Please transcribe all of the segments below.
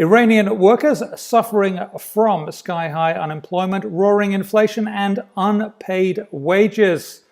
Iranian workers suffering from sky-high unemployment, roaring inflation, and unpaid wages.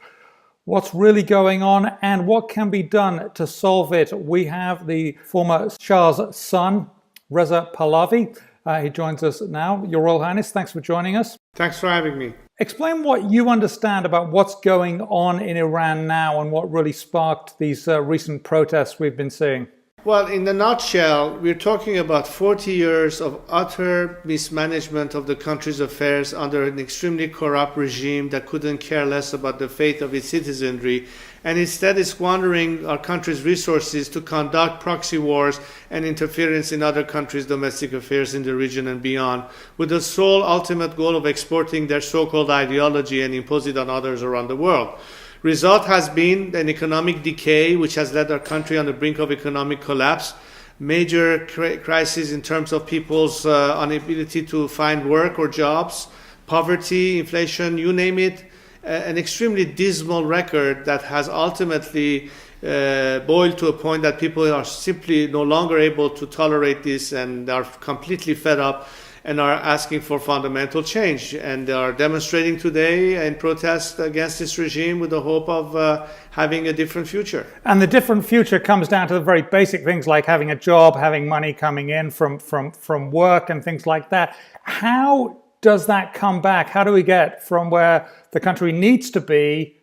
What's really going on and what can be done to solve it? We have the former Shah's son, Reza Pahlavi. He joins us now. Your Royal Highness, thanks for joining us. Thanks for having me. Explain what you understand about what's going on in Iran now and what really sparked these recent protests we've been seeing. Well, in a nutshell, we're talking about 40 years of utter mismanagement of the country's affairs under an extremely corrupt regime that couldn't care less about the fate of its citizenry, and instead is squandering our country's resources to conduct proxy wars and interference in other countries' domestic affairs in the region and beyond, with the sole ultimate goal of exporting their so-called ideology and impose it on others around the world. Result has been an economic decay which has led our country on the brink of economic collapse, major crisis in terms of people's inability to find work or jobs, poverty, inflation, you name it, an extremely dismal record that has ultimately boiled to a point that people are simply no longer able to tolerate this and are completely fed up and are asking for fundamental change. And they are demonstrating today in protest against this regime with the hope of having a different future. And the different future comes down to the very basic things like having a job, having money coming in from work and things like that. How does that come back? How do we get from where the country needs to be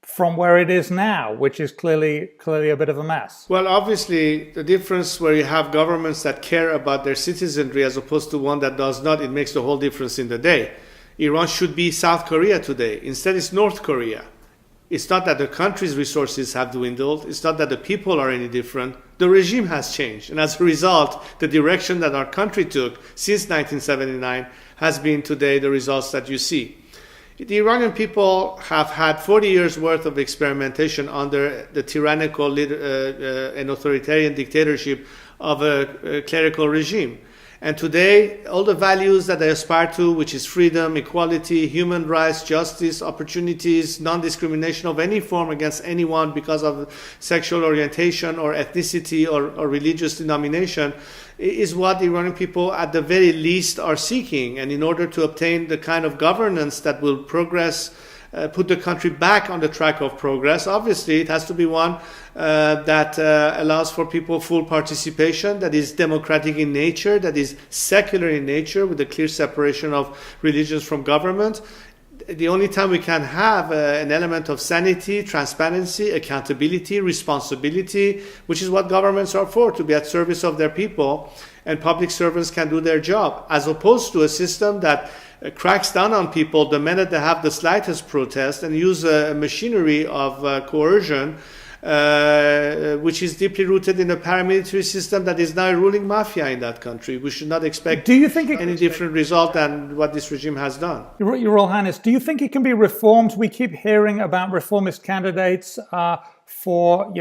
from where it is now, which is clearly a bit of a mess? Well, obviously, the difference where you have governments that care about their citizenry as opposed to one that does not, it makes the whole difference in the day. Iran should be South Korea today. Instead, it's North Korea. It's not that the country's resources have dwindled. It's not that the people are any different. The regime has changed. And as a result, the direction that our country took since 1979 has been today the results that you see. The Iranian people have had 40 years worth of experimentation under the tyrannical and authoritarian dictatorship of a clerical regime. And today, all the values that they aspire to, which is freedom, equality, human rights, justice, opportunities, non-discrimination of any form against anyone because of sexual orientation or ethnicity or religious denomination, is what the Iranian people at the very least are seeking. And in order to obtain the kind of governance that will progress, put the country back on the track of progress, obviously it has to be one that allows for people full participation, that is democratic in nature, that is secular in nature, with a clear separation of religions from government. The only time we can have an element of sanity, transparency, accountability, responsibility, which is what governments are for, to be at service of their people, and public servants can do their job, as opposed to a system that cracks down on people the minute they have the slightest protest and use a machinery of coercion, which is deeply rooted in a paramilitary system that is now a ruling mafia in that country. We should not expect any different result than what this regime has done. Your Royal Highness, do you think it can be reformed? We keep hearing about reformist candidates for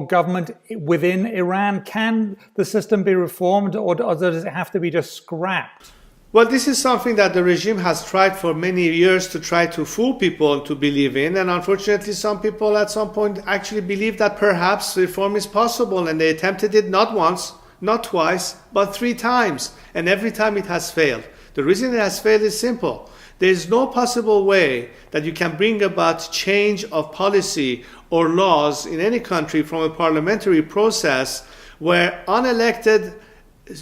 government within Iran. Can the system be reformed, or does it have to be just scrapped? Well, this is something that the regime has tried for many years to try to fool people to believe in. And unfortunately, some people at some point actually believe that perhaps reform is possible. And they attempted it not once, not twice, but 3 times. And every time it has failed. The reason it has failed is simple. There is no possible way that you can bring about change of policy or laws in any country from a parliamentary process where unelected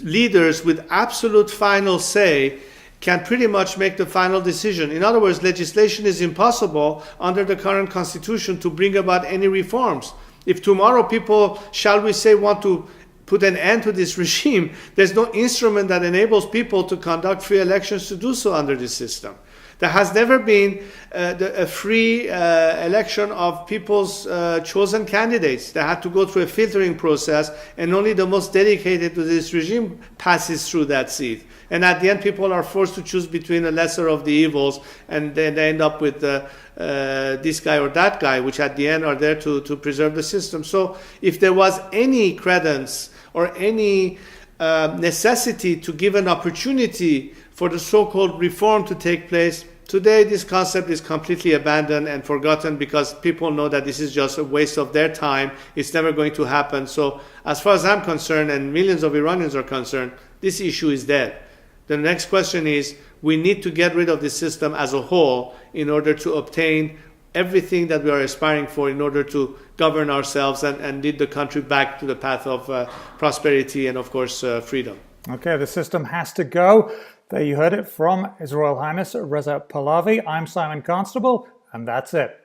leaders with absolute final say can pretty much make the final decision. In other words, legislation is impossible under the current constitution to bring about any reforms. If tomorrow people, shall we say, want to put an end to this regime, there's no instrument that enables people to conduct free elections to do so under this system. There has never been a free election of people's chosen candidates. They had to go through a filtering process, and only the most dedicated to this regime passes through that seat. And at the end, people are forced to choose between the lesser of the evils, and then they end up with this guy or that guy, which at the end are there to preserve the system. So if there was any credence or any necessity to give an opportunity for the so-called reform to take place, Today, this concept is completely abandoned and forgotten because people know that this is just a waste of their time. It's never going to happen. So as far as I'm concerned, and millions of Iranians are concerned, this issue is dead. The next question is, we need to get rid of this system as a whole in order to obtain everything that we are aspiring for, in order to govern ourselves and lead the country back to the path of prosperity and, of course, freedom. Okay, the system has to go. There you heard it from His Royal Highness Reza Pahlavi. I'm Simon Constable, and that's it.